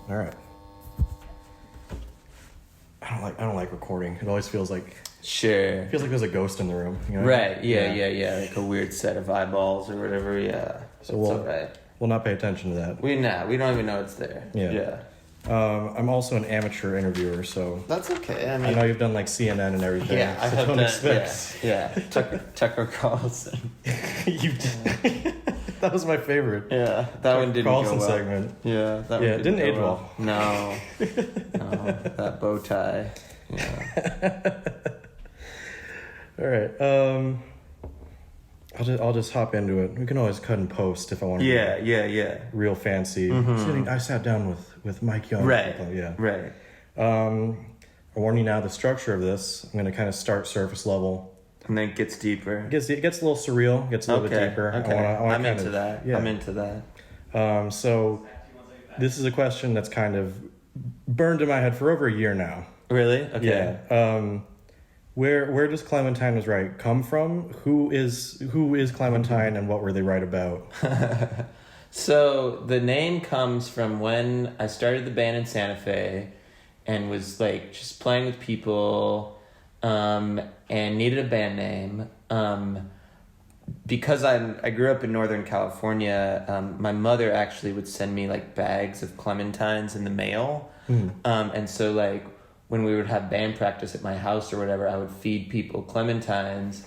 All right. I don't like recording. It always feels like Sure. there's a ghost in the room. You know? Right. Yeah. Like a weird set of eyeballs or whatever. Yeah. So we'll alright. we'll not pay attention to that. We don't even know it's there. Yeah. I'm also an amateur interviewer, so That's okay. I I mean, know you've done like CNN and everything. yeah, I so have don't done. expect. Yeah. Tucker Carlson. You did. That was my favorite. Yeah, that one didn't Carlson go well. segment. Yeah, that one Didn't go age well. No, that bow tie. Yeah. All right. I'll just hop into it. We can always cut and post if I want to. Yeah. Real fancy. I sat down with Mike Young. Right. Yeah. Right. I warn you now. The structure of this, I'm going to kind of start surface level. And then it gets deeper. It gets a little surreal. Gets a little bit deeper. Okay. I'm into that. Yeah. I'm into that. So this is a question that's kind of burned in my head for over a year now. Really? Okay. Yeah. Where does Clementine was right come from? Who is Clementine and what were they right about? So the name comes from when I started the band in Santa Fe and was like just playing with people and needed a band name. Because I grew up in Northern California, my mother actually would send me like bags of clementines in the mail. And so like when we would have band practice at my house or whatever, I would feed people clementines.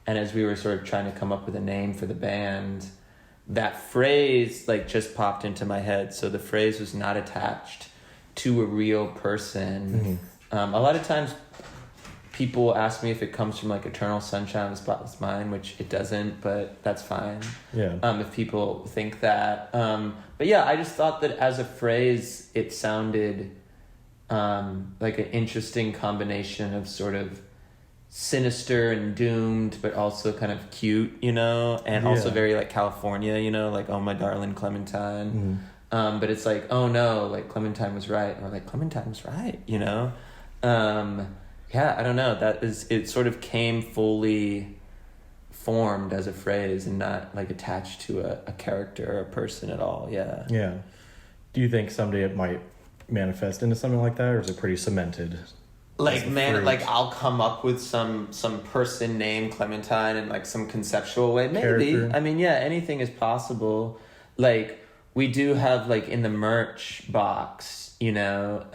And as we were sort of trying to come up with a name for the band, that phrase like just popped into my head. So the phrase was not attached to a real person. A lot of times people ask me if it comes from like Eternal Sunshine of the Spotless Mind, which it doesn't, but that's fine. Yeah. If people think that. But yeah, I just thought that as a phrase, it sounded like an interesting combination of sort of sinister and doomed, but also kind of cute, you know, and also very like California, you know, like, oh, my darling Clementine. But it's like, oh no, like Clementine was right, or like Clementine was right, you know? Yeah, I don't know. It sort of came fully formed as a phrase and not like attached to a character or a person at all. Yeah. Yeah. Do you think someday it might manifest into something like that, or is it pretty cemented? Like, man, like I'll come up with some person named Clementine in like some conceptual way. Maybe. Character. I mean, yeah, anything is possible. Like we do have like in the merch box, you know,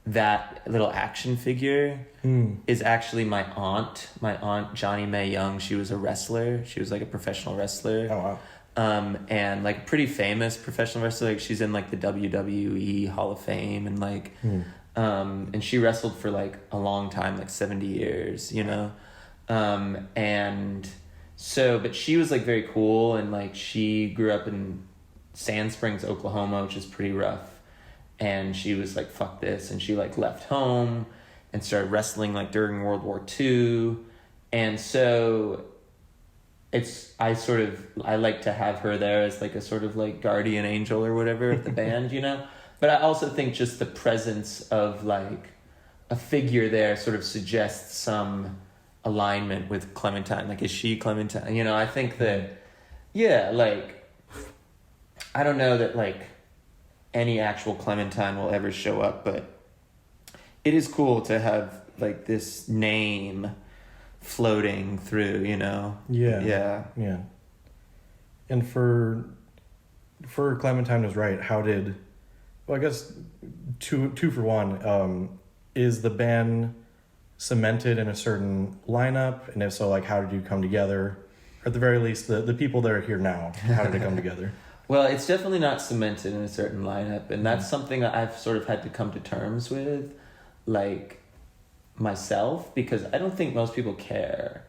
that little action figure is actually my aunt Johnny Mae Young. She was a wrestler. She was like a professional wrestler. Oh wow. And like pretty famous professional wrestler. Like she's in like the WWE Hall of Fame and like and she wrestled for like a long time, like 70 years, you know? And so, but she was like very cool. And like, she grew up in Sand Springs, Oklahoma, which is pretty rough. And she was like, fuck this. And she like left home and started wrestling like during World War II. And so I like to have her there as like a sort of like guardian angel or whatever of the band, you know? But I also think just the presence of like a figure there sort of suggests some alignment with Clementine. Like, is she Clementine? You know, I think that, yeah, like, I don't know that like any actual Clementine will ever show up, but it is cool to have like this name floating through, you know? Yeah. And for Clementine was right, I guess two for one, is the band cemented in a certain lineup? And if so, like, how did you come together? Or at the very least, the people that are here now, how did it come together? Well, it's definitely not cemented in a certain lineup, and that's something that I've sort of had to come to terms with, like, myself, because I don't think most people care,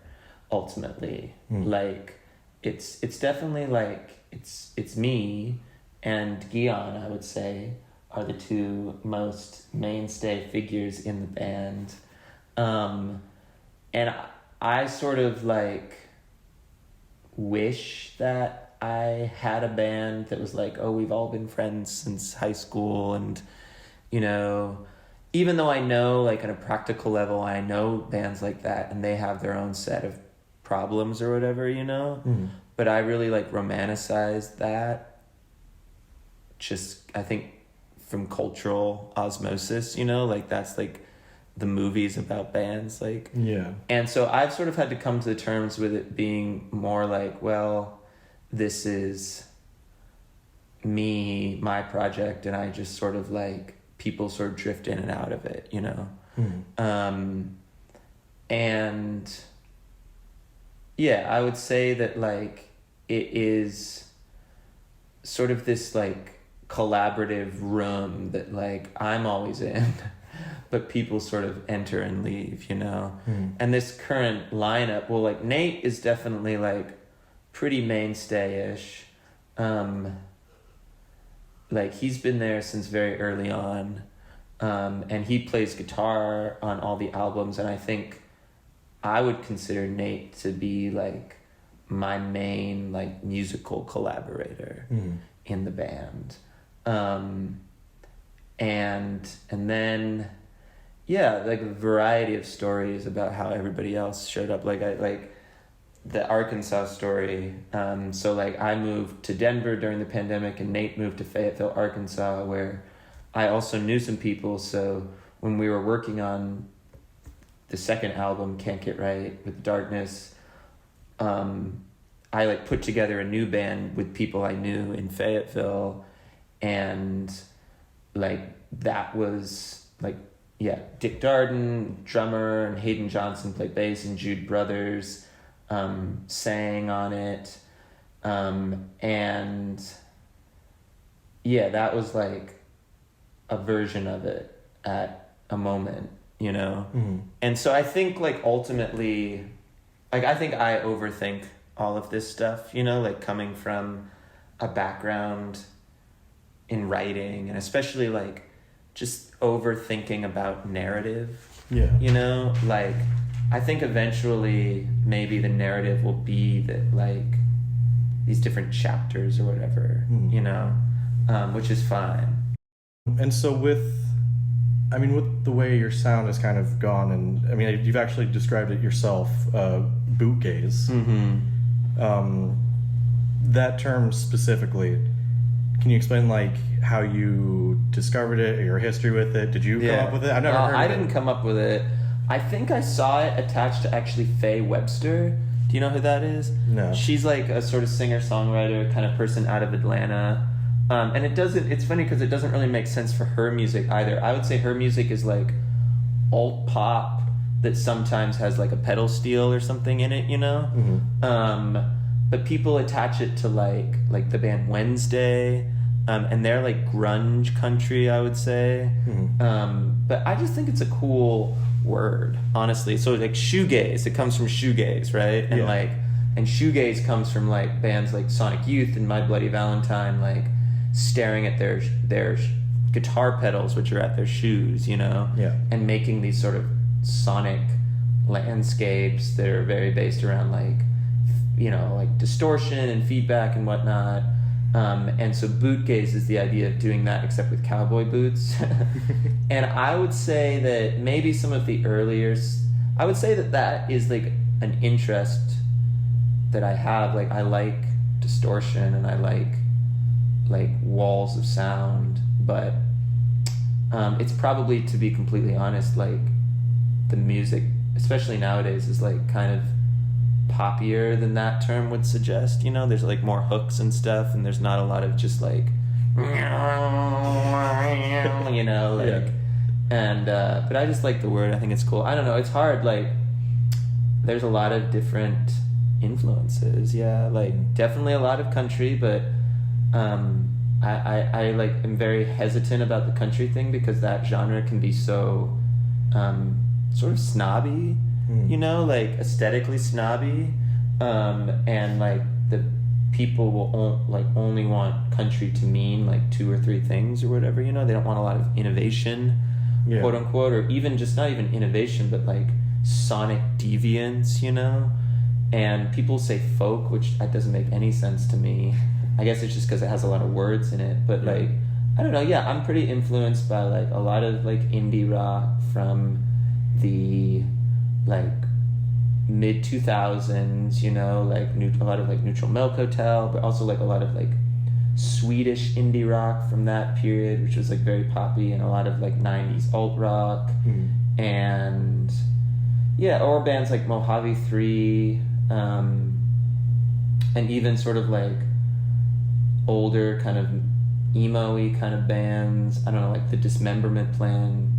ultimately. Like, it's definitely, like, it's me and Guion, I would say, are the two most mainstay figures in the band. And I sort of, like, wish that I had a band that was like, oh, we've all been friends since high school, and, you know, even though I know, like, on a practical level, I know bands like that, and they have their own set of problems or whatever, you know? But I really, like, romanticize that, just, I think, from cultural osmosis, you know, like that's like the movies about bands, like. Yeah. And so I've sort of had to come to the terms with it being more like, well, this is me, my project, and I just sort of like, people sort of drift in and out of it, you know? And yeah, I would say that like it is sort of this like collaborative room that like I'm always in, but people sort of enter and leave, you know? And this current lineup, well, like Nate is definitely like pretty mainstay-ish. Like he's been there since very early on. And he plays guitar on all the albums, and I think I would consider Nate to be like my main like musical collaborator in the band. And then yeah, like a variety of stories about how everybody else showed up. Like I like the Arkansas story. So like I moved to Denver during the pandemic, and Nate moved to Fayetteville, Arkansas, where I also knew some people. So when we were working on the second album, Can't Get Right with Darkness, I like put together a new band with people I knew in Fayetteville, and like that was like, yeah, Dick Darden, drummer, and Hayden Johnson played bass, and Jude Brothers sang on it. And yeah, that was like a version of it at a moment, you know? And so I think like ultimately, like I think I overthink all of this stuff, you know, like coming from a background in writing, and especially like just overthinking about narrative, you know, like I think eventually maybe the narrative will be that like these different chapters or whatever, you know, which is fine. And so with the way your sound has kind of gone, and I mean, you've actually described it yourself, boot gaze. That term specifically, can you explain like how you discovered it, or your history with it? Did you come up with it? I've never heard of it. I didn't come up with it. I think I saw it attached to actually Faye Webster. Do you know who that is? No. She's like a sort of singer-songwriter kind of person out of Atlanta. And it's funny because it doesn't really make sense for her music either. I would say her music is like alt pop that sometimes has like a pedal steel or something in it, you know? But people attach it to like the band Wednesday, and they're like grunge country, I would say. But I just think it's a cool word, honestly. So like shoegaze, it comes from shoegaze, right? And and shoegaze comes from like bands like Sonic Youth and My Bloody Valentine, like staring at their guitar pedals, which are at their shoes, you know, and making these sort of sonic landscapes that are very based around like, you know, like distortion and feedback and whatnot. And so boot gaze is the idea of doing that except with cowboy boots. And I would say that maybe some of the earlier, I would say that is like an interest that I have. Like I like distortion and I like walls of sound, but it's probably, to be completely honest, like the music, especially nowadays, is like kind of poppier than that term would suggest, you know? There's like more hooks and stuff, and there's not a lot of just like you know, like and but I just like the word. I think it's cool. I don't know, it's hard, like there's a lot of different influences, like definitely a lot of country, but I like am very hesitant about the country thing because that genre can be so sort of snobby, you know, like aesthetically snobby, and like the people will only want country to mean like 2 or 3 things or whatever, you know. They don't want a lot of innovation, quote unquote, or even just not even innovation, but like sonic deviance, you know. And people say folk, which that doesn't make any sense to me. I guess it's just because it has a lot of words in it, but like I don't know. Yeah, I'm pretty influenced by like a lot of like indie rock from the like mid 2000s, you know, like a lot of like Neutral Milk Hotel, but also like a lot of like Swedish indie rock from that period, which was like very poppy, and a lot of like 90s alt rock. And yeah, or bands like Mojave 3, and even sort of like older kind of emo-y kind of bands. I don't know, like the Dismemberment Plan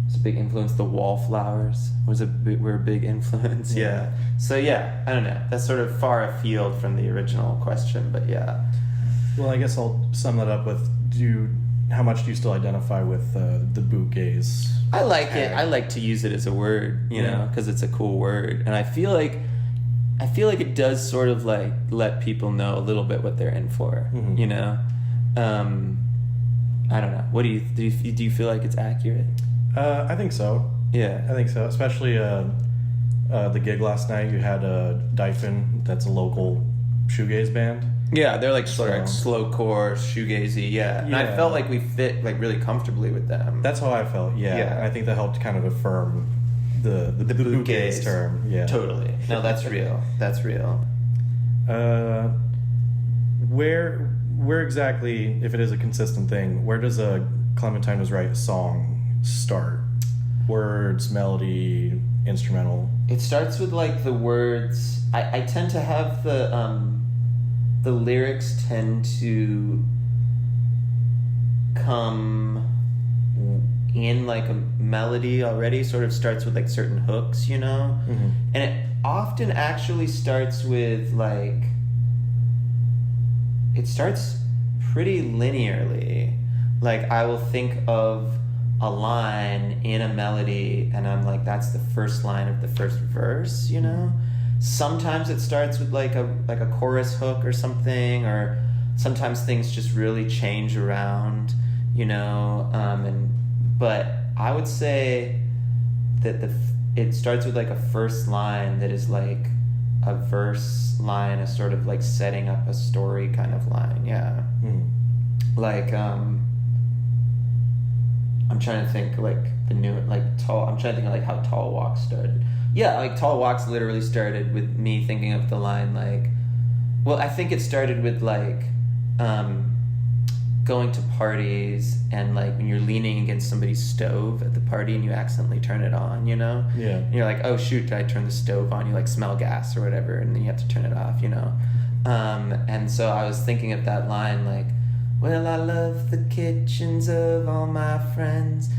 was a big influence. The Wallflowers were a big influence. Yeah. So yeah, I don't know. That's sort of far afield from the original question, but yeah. Well, I guess I'll sum that up with: how much do you still identify with the bootgaze? I like it. I like to use it as a word, you know, because it's a cool word, and I feel like it does sort of like let people know a little bit what they're in for, you know. I don't know. What do you feel like it's accurate? I think so. Yeah, I think so. Especially the gig last night. You had Dyphon. That's a local shoegaze band. Yeah, they're like sort of like slowcore, shoegazy. Yeah, and I felt like we fit like really comfortably with them. That's how I felt. Yeah, and I think that helped kind of affirm the bootgaze term. Yeah, totally. No, that's real. That's real. Where exactly, if it is a consistent thing, where does a Clementine Was Right song start? Words, melody, instrumental? It starts with like the words. I tend to have the lyrics tend to come in like a melody already. Sort of starts with like certain hooks, you know? And it often actually starts with like, it starts pretty linearly. Like I will think of a line in a melody and I'm like, that's the first line of the first verse, you know? Sometimes it starts with like a chorus hook or something, or sometimes things just really change around, you know? But I would say that it starts with like a first line that is like a verse line, a sort of like setting up a story kind of line. Yeah. Like I'm trying to think like the new like tall. I'm trying to think of like how Tall Walks started. Yeah, like Tall Walks literally started with me thinking of the line like, well, I think it started with like going to parties and like when you're leaning against somebody's stove at the party and you accidentally turn it on, you know? Yeah. And you're like, oh shoot, did I turn the stove on? You like smell gas or whatever, and then you have to turn it off, you know? And so I was thinking of that line like, well, I love the kitchens of all my friends,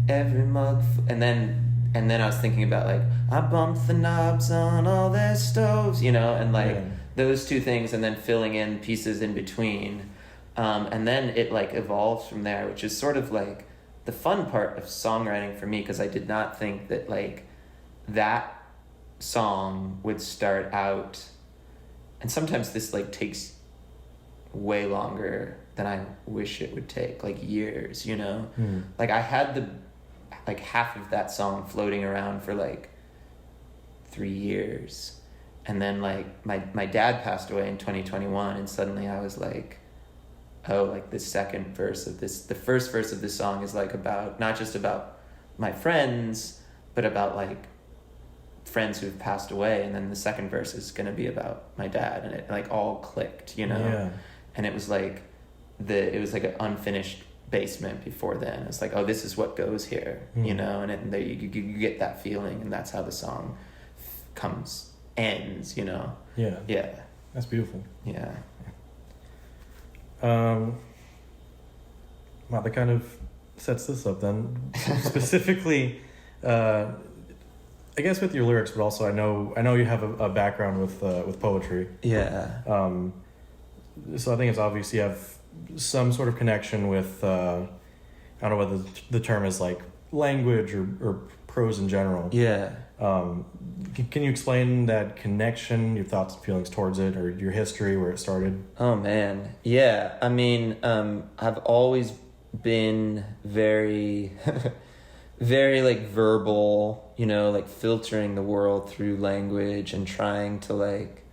every mug, and then I was thinking about like, I bumped the knobs on all their stoves, you know, and like those two things, and then filling in pieces in between. And then it like evolves from there, which is sort of like the fun part of songwriting for me, because I did not think that like that song would start out, and sometimes this like takes way longer than I wish it would take, like years, you know? Like I had like half of that song floating around for like 3 years, and then like my dad passed away in 2021, and suddenly I was like, oh, like the second verse of this, the first verse of this song is like about, not just about my friends, but about like friends who've passed away, and then the second verse is going to be about my dad, and it like all clicked, you know? And it was like it was like an unfinished basement before then. It's like, oh, this is what goes here, you know? And you get that feeling, and that's how the song ends, you know? Yeah. That's beautiful. Yeah. Well, that kind of sets this up then. Specifically, I guess with your lyrics, but also I know you have a background with poetry. Yeah. So I think it's obvious you have some sort of connection with, I don't know whether the term is like language or prose in general. Yeah. Can you explain that connection, your thoughts and feelings towards it, or your history, where it started? Oh man. Yeah. I mean, I've always been very, very like verbal, you know, like filtering the world through language and trying to like,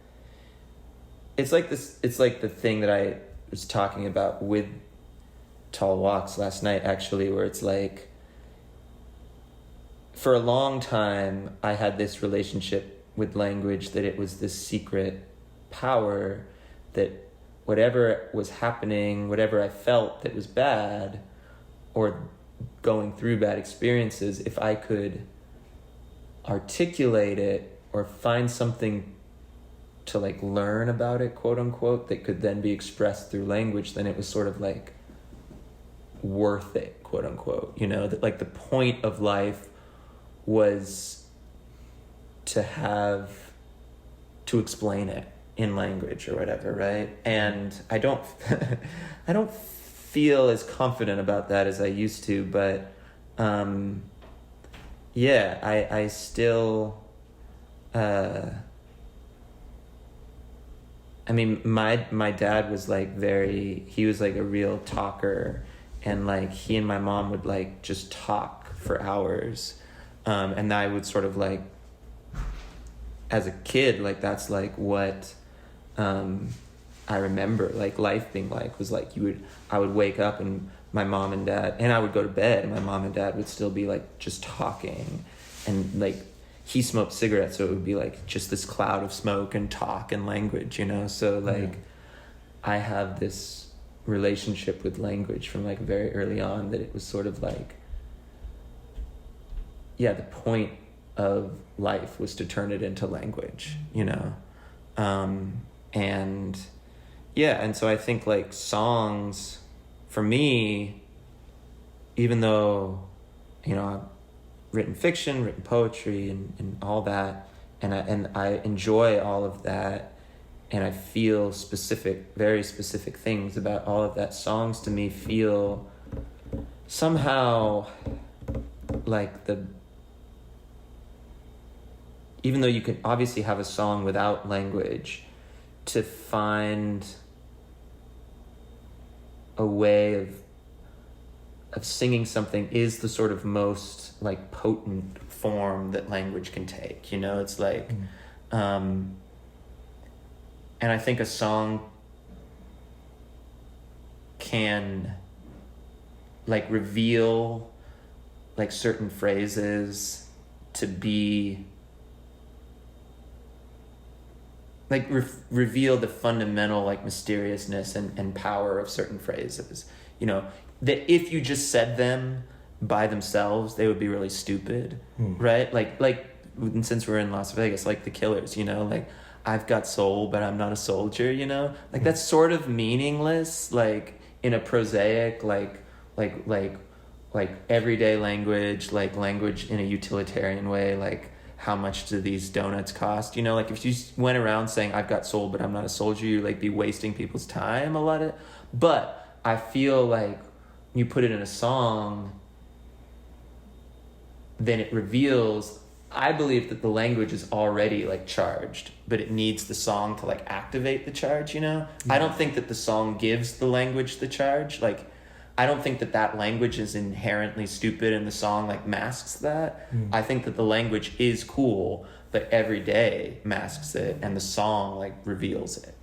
it's like the thing that I was talking about with Tall Walks last night, actually, where it's like, for a long time, I had this relationship with language that it was this secret power that whatever was happening, whatever I felt that was bad, or going through bad experiences, if I could articulate it or find something to like learn about it, quote unquote, that could then be expressed through language, then it was sort of like worth it, quote unquote, you know, that like the point of life was to explain it in language or whatever, right? And I don't I don't feel as confident about that as I used to, but yeah, I still I mean, my dad was like he was like a real talker, and like he and my mom would like just talk for hours, and I would sort of like, as a kid, like that's like what I remember like life being like, was like I would wake up and my mom and dad, and I would go to bed and my mom and dad would still be like just talking, and like he smoked cigarettes, so it would be like just this cloud of smoke and talk and language, you know? So like I have this relationship with language from like very early on, that it was sort of like, yeah, the point of life was to turn it into language, you know? And yeah, and so I think like songs, for me, even though, you know, I've written fiction, written poetry, and all that, and I enjoy all of that, and I feel very specific things about all of that. Songs to me feel somehow like even though you can obviously have a song without language, to find a way of singing something is the sort of most like potent form that language can take, you know? It's like and I think a song can like reveal like certain phrases to be like reveal the fundamental like mysteriousness and power of certain phrases, you know, that if you just said them by themselves, they would be really stupid, right? Like since we're in Las Vegas, like the Killers, you know, like I've got soul, but I'm not a soldier, you know, like that's sort of meaningless, like in a prosaic, like everyday language, like language in a utilitarian way, like how much do these donuts cost? You know, like if you went around saying I've got soul, but I'm not a soldier, you'd like be wasting people's time a lot of. But I feel like you put it in a song, then it reveals, I believe that the language is already like charged, but it needs the song to like activate the charge, you know? Yeah. I don't think that the song gives the language the charge. Like, I don't think that language is inherently stupid and the song like masks that. I think that the language is cool, but every day masks it and the song like reveals it.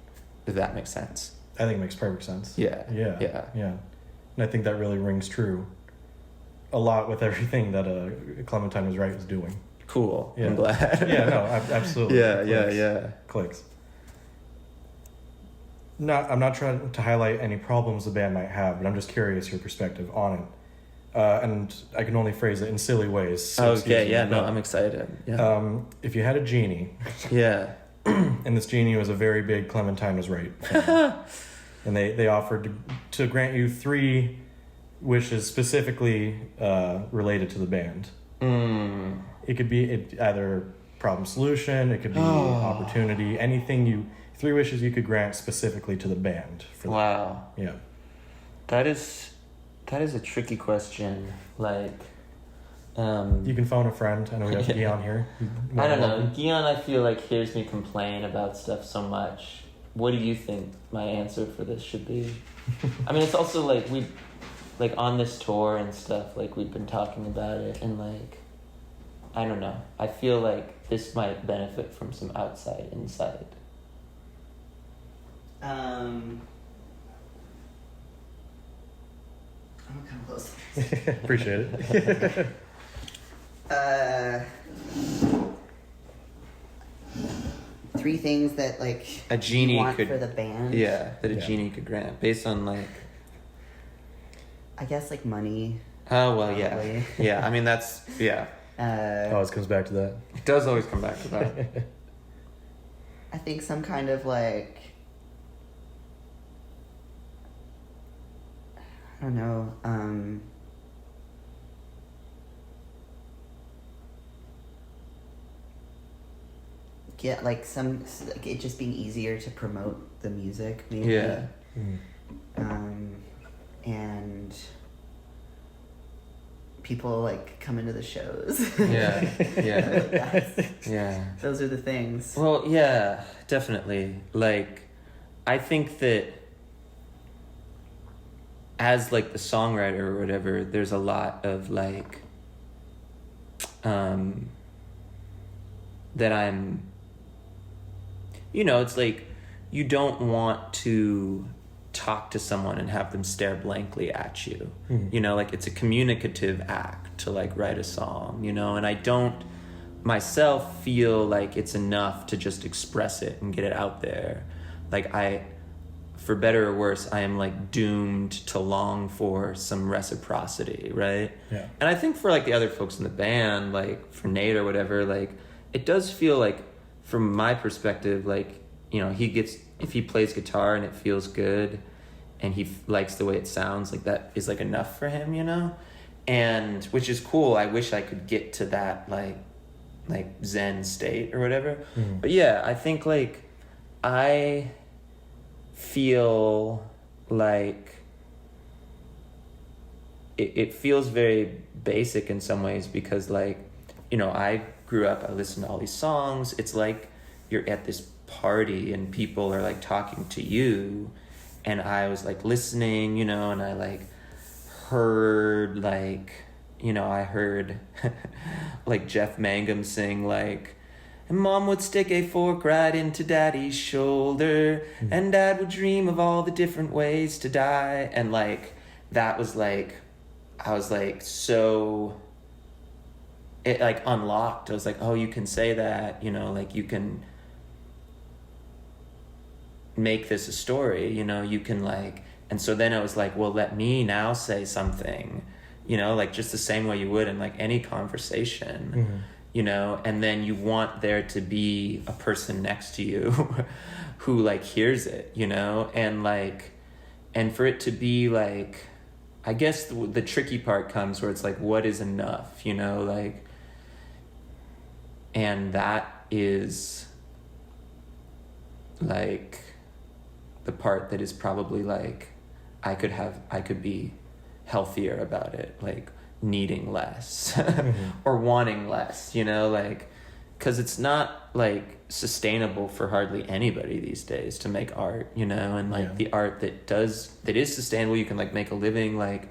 Does that make sense? I think it makes perfect sense. Yeah. And I think that really rings true a lot with everything that Clementine was right was doing. Cool. Yeah. I'm glad. Yeah, no, absolutely. Yeah. Clicks. I'm not trying to highlight any problems the band might have, but I'm just curious your perspective on it. And I can only phrase it in silly ways. So I'm excited. Yeah. If you had a genie. Yeah. And this genie was a very big Clementine was right fan, and they offered to grant you 3 wishes specifically related to the band. It could be either problem solution, it could be opportunity, anything 3 wishes you could grant specifically to the band. Wow. Yeah. That is a tricky question. Like, you can phone a friend. I know we have Guion here. I don't know. Guion, I feel like hears me complain about stuff so much. What do you think my answer for this should be? I mean, it's also like like on this tour and stuff, like we've been talking about it, and like, I don't know. I feel like this might benefit from some outside insight. I'm gonna come close. Appreciate it. 3 3 things that like a genie you want could for the band. Yeah, that a genie could grant based on like. I guess like money. Oh well, probably. yeah, yeah. I mean that's yeah. Always comes back to that. It does always come back to that. I think some kind of like, I don't know, get like like it just being easier to promote the music maybe. Yeah. And people like come into the shows. Yeah, yeah. Like Yeah. those are the things. Well, yeah, definitely. Like, I think that as like the songwriter or whatever, there's a lot of like, that I'm, it's like you don't want to talk to someone and have them stare blankly at you. Like it's a communicative act to like write a song, and I don't myself feel like it's enough to just express it and get it out there. Like for better or worse, I am like doomed to long for some reciprocity, right? Yeah. And I think for like the other folks in the band, like for Nate or whatever, like it does feel like from my perspective, like, if he plays guitar and it feels good and he likes the way it sounds, like that is like enough for him, and which is cool. I wish I could get to that like Zen state or whatever. But yeah, I think like I feel like it feels very basic in some ways because like, I grew up, I listened to all these songs. It's like you're at this party and people are like talking to you, and I was like listening, and I like heard like, I heard like Jeff Mangum sing like, and Mom would stick a fork right into Daddy's shoulder, and Dad would dream of all the different ways to die, and like that was like, I was like so, it like unlocked. I was like, oh, you can say that, like you can make this a story, you can like, and so then I was like, well, let me now say something, like just the same way you would in like any conversation, and then you want there to be a person next to you who like hears it, and like, and for it to be like, I guess the tricky part comes where it's like, what is enough, like, and that is like the part that is probably like I could be healthier about it, like needing less or wanting less, like, because it's not like sustainable for hardly anybody these days to make art, and like the art that is sustainable, you can like make a living. Like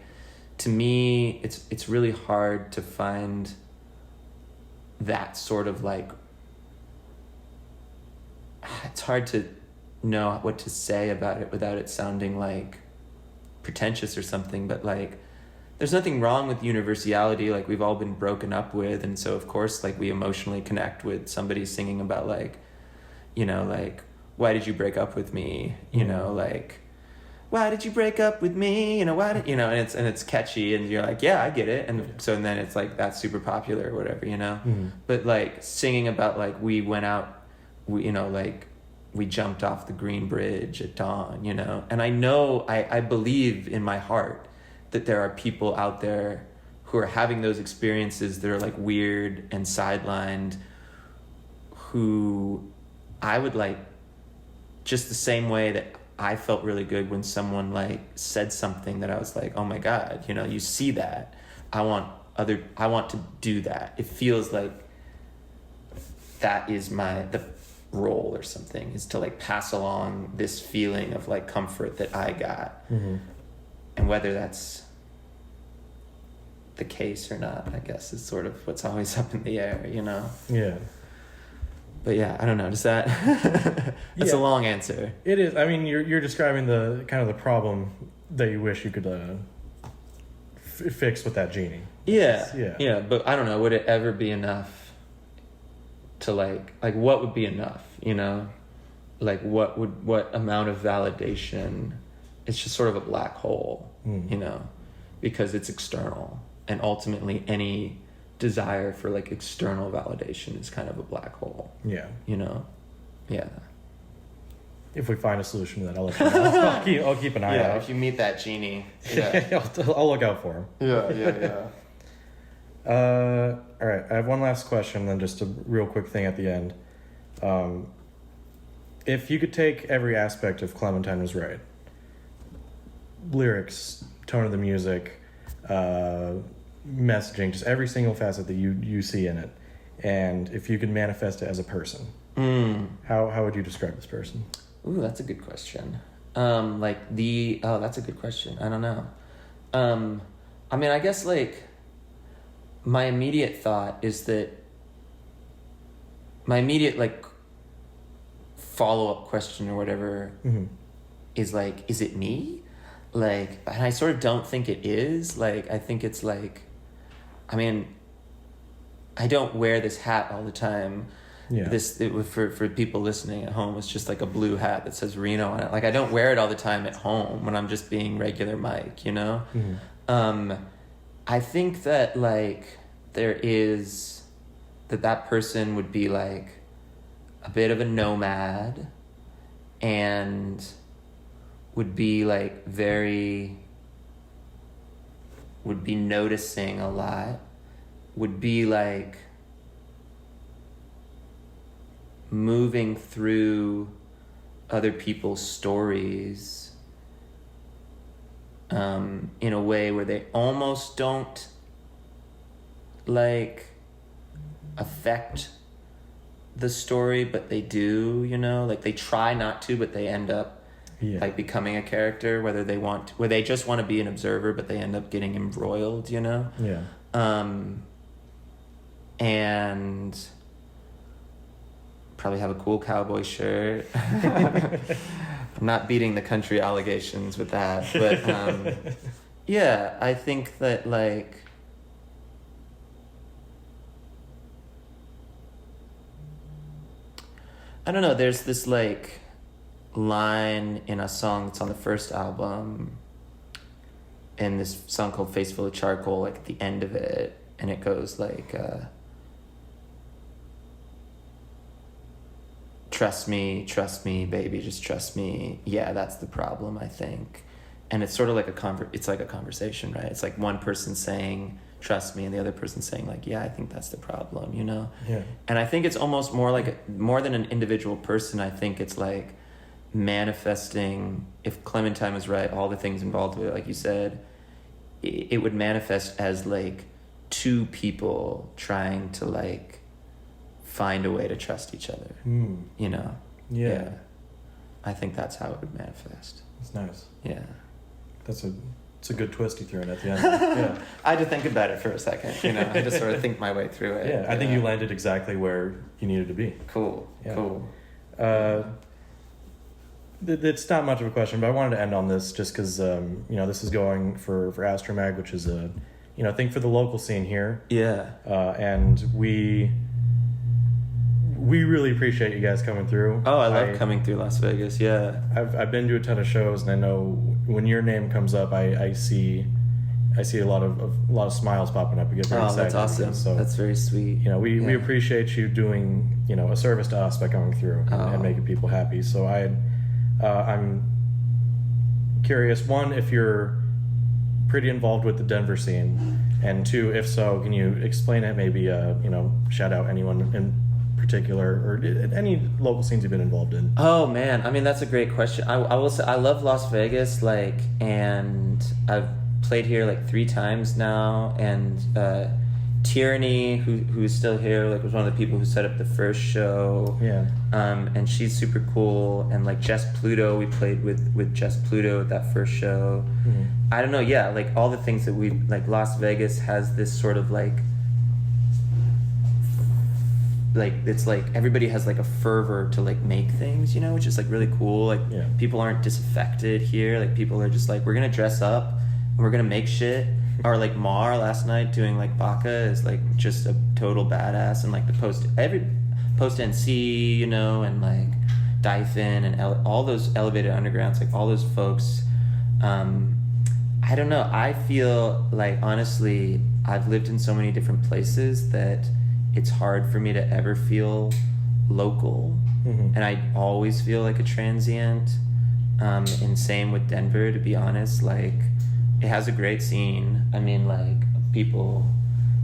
to me, it's really hard to find that sort of like, it's hard to know what to say about it without it sounding like pretentious or something, but like there's nothing wrong with universality. Like we've all been broken up with, and so of course like we emotionally connect with somebody singing about like, like, why did you break up with me, like, why did you break up with me, why did, and it's catchy, and you're like, yeah, I get it, and so and then it's like that's super popular or whatever, but like singing about like we went out, like we jumped off the Green Bridge at dawn, and I believe in my heart that there are people out there who are having those experiences that are like weird and sidelined, who I would like, just the same way that I felt really good when someone like said something that I was like, oh my God, you see that. I want to do that. It feels like that is the role or something, is to like pass along this feeling of like comfort that I got. And whether that's the case or not, I guess is sort of what's always up in the air, Yeah. But yeah, I don't know. Does that? That's a long answer. It is. I mean, you're describing the kind of the problem that you wish you could fix with that genie. Yeah. But I don't know. Would it ever be enough to like what would be enough, you know? Like what amount of validation? It's just sort of a black hole, you know, because it's external, and ultimately any desire for like external validation is kind of a black hole. Yeah. You know? Yeah. If we find a solution to that, I'll let you know. I'll keep an eye out. If you meet that genie. I'll look out for him. Yeah. All right, I have one last question, then just a real quick thing at the end. If you could take every aspect of Clementine Was Right, lyrics, tone of the music, messaging, just every single facet that you see in it, and if you could manifest it as a person, how would you describe this person? Ooh, that's a good question. That's a good question. I don't know. I mean, I guess like my immediate thought is that my immediate like follow-up question or whatever is like, is it me? Like, and I sort of don't think it is. Like, I think it's like, I mean, I don't wear this hat all the time. Yeah. For people listening at home, it's just like a blue hat that says Reno on it. Like, I don't wear it all the time at home when I'm just being regular Mike, you know? I think that like there is that person would be like a bit of a nomad and would be like would be noticing a lot, would be like moving through other people's stories in a way where they almost don't like affect the story, but they do, you know, like they try not to, but they end up like becoming a character, where they just want to be an observer, but they end up getting embroiled, you know? Yeah. And probably have a cool cowboy shirt. I'm not beating the country allegations with that, but yeah, I think that like I don't know, there's this like line in a song that's on the first album, in this song called Face Full of Charcoal, like at the end of it, and it goes like trust me, baby, just trust me. Yeah, that's the problem, I think. And it's sort of like it's like a conversation, right? It's like one person saying, trust me, and the other person saying like, yeah, I think that's the problem, you know? Yeah. And I think it's almost more than an individual person. I think it's like manifesting, if Clementine was right, all the things involved with it, like you said, it would manifest as like two people trying to like find a way to trust each other, you know? Yeah. I think that's how it would manifest. That's nice. Yeah. It's a good twist you threw in at the end. Yeah. I had to think about it for a second, you know? I just sort of think my way through it. Yeah, I think you landed exactly where you needed to be. Cool. Yeah. Cool. It's not much of a question, but I wanted to end on this just because, this is going for Astr0mag, which is a, thing for the local scene here. Yeah. And we really appreciate you guys coming through. Oh, I love coming through Las Vegas. Yeah. I've been to a ton of shows, and I know when your name comes up, I see a lot of smiles popping up. We get very excited. That's awesome. So that's very sweet. We appreciate you doing a service to us by coming through and making people happy. So I'm curious, one, if you're pretty involved with the Denver scene, and two, if so, can you explain it? Maybe shout out anyone in particular or any local scenes you've been involved in. Oh man, I mean, that's a great question. I will say I love Las Vegas, and I've played here 3 times now, and Tyranny, who's still here, was one of the people who set up the first show. Yeah. And she's super cool. And Jess Pluto, we played with Jess Pluto at that first show. Mm-hmm. I don't know, yeah, all the things that we Las Vegas has this sort of it's everybody has a fervor to make things, which is really cool. Yeah. People aren't disaffected here. People are just we're gonna dress up and we're gonna make shit. Or Mar last night doing Baka is just a total badass, and the post Post NC, you know, and like Dyphon and all those elevated undergrounds, like all those folks. I don't know. I feel like, honestly, I've lived in so many different places that it's hard for me to ever feel local. Mm-hmm. And I always feel like a transient. And same with Denver, to be honest. Like, it has a great scene. I mean, like, people,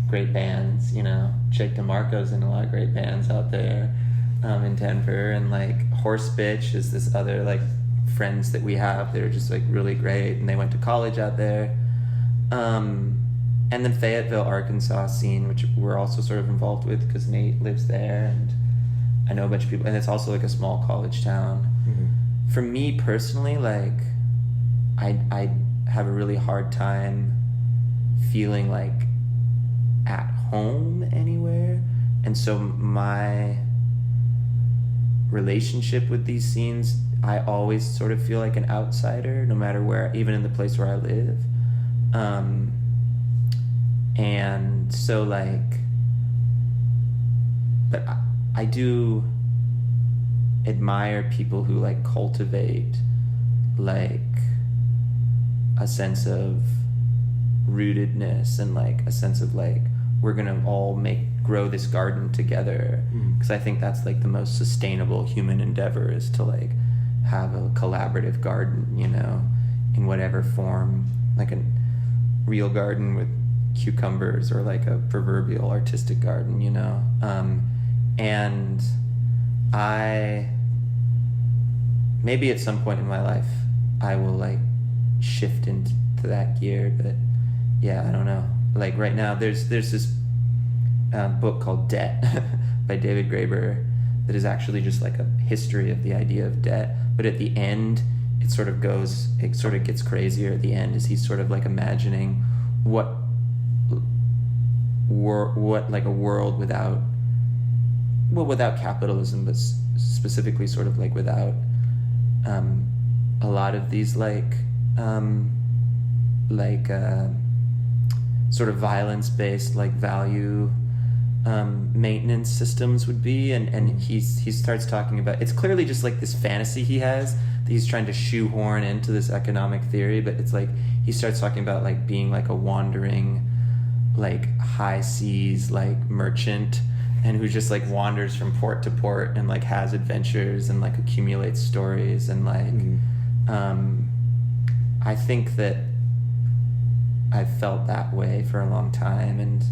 great bands, you know. Jake DeMarco's in a lot of great bands out there in Denver. And, like, Horse Bitch is this other, like, friends that we have that are just like really great, and they went to college out there. And then Fayetteville, Arkansas scene, which we're also sort of involved with because Nate lives there, and I know a bunch of people, and it's also like a small college town. Mm-hmm. For me personally, like I have a really hard time feeling like at home anywhere, and so my relationship with these scenes, I always sort of feel like an outsider, no matter where, even in the place where I live. And so, like, but I do admire people who, like, cultivate, like, a sense of rootedness and, like, a sense of, like, we're gonna all grow this garden together. Because I think that's, like, the most sustainable human endeavor, is to, like, have a collaborative garden, you know, in whatever form, like a real garden with cucumbers or like a proverbial artistic garden, you know. And maybe at some point in my life I will like shift into that gear, but yeah, I don't know. Like right now there's this book called Debt by David Graeber that is actually just like a history of the idea of debt. But at the end, it sort of gets crazier at the end, as he's sort of like imagining what like a world without capitalism, but specifically sort of like without a lot of these sort of violence-based like value maintenance systems would be, and he starts talking about, it's clearly just like this fantasy he has that he's trying to shoehorn into this economic theory, but it's like he starts talking about like being like a wandering like high seas like merchant, and who just like wanders from port to port and like has adventures and like accumulates stories, and like I think that I've felt that way for a long time, and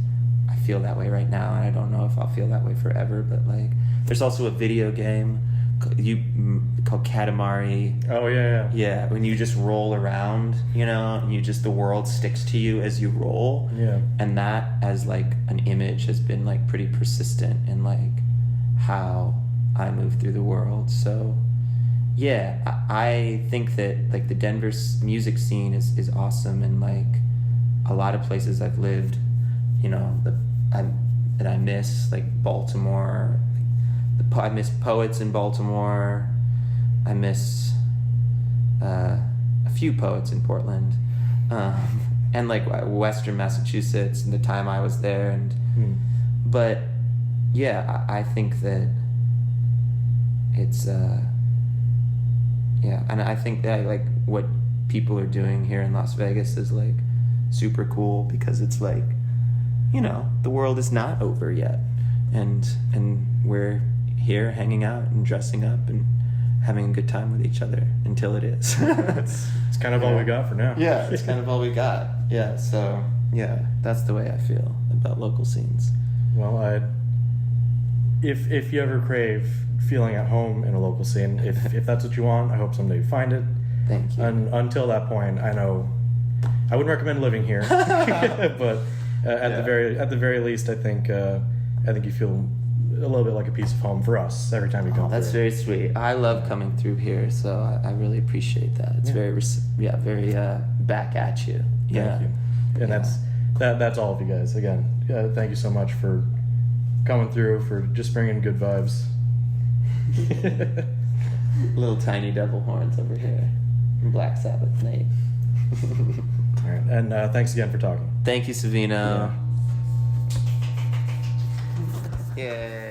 I feel that way right now, and I don't know if I'll feel that way forever. But like, there's also a video game called Katamari. Oh yeah. When you just roll around, you know, and the world sticks to you as you roll. Yeah. And that as like an image has been like pretty persistent in like how I move through the world. So yeah, I think that like the Denver music scene is awesome, and like a lot of places I've lived, you know, that I miss, like Baltimore. I miss poets in Baltimore. I miss a few poets in Portland, and like Western Massachusetts and the time I was there. And but yeah, I think that it's and I think that like what people are doing here in Las Vegas is like super cool, because it's like, you know, the world is not over yet, and we're here hanging out and dressing up and having a good time with each other until it is. It's kind of all we got for now. Yeah, it's kind of all we got. Yeah, so yeah, that's the way I feel about local scenes. Well, if you ever crave feeling at home in a local scene, if that's what you want, I hope someday you find it. Thank you. And until that point, I know I wouldn't recommend living here, but at the very least, I think you feel a little bit like a piece of home for us every time you come. That's very sweet. I love coming through here, so I really appreciate that. It's very back at you. Thank you. And that's all of you guys. Again, thank you so much for coming through, for just bringing good vibes. Little tiny devil horns over here. Black Sabbath Nate. All right, and thanks again for talking. Thank you, Savino. Yeah.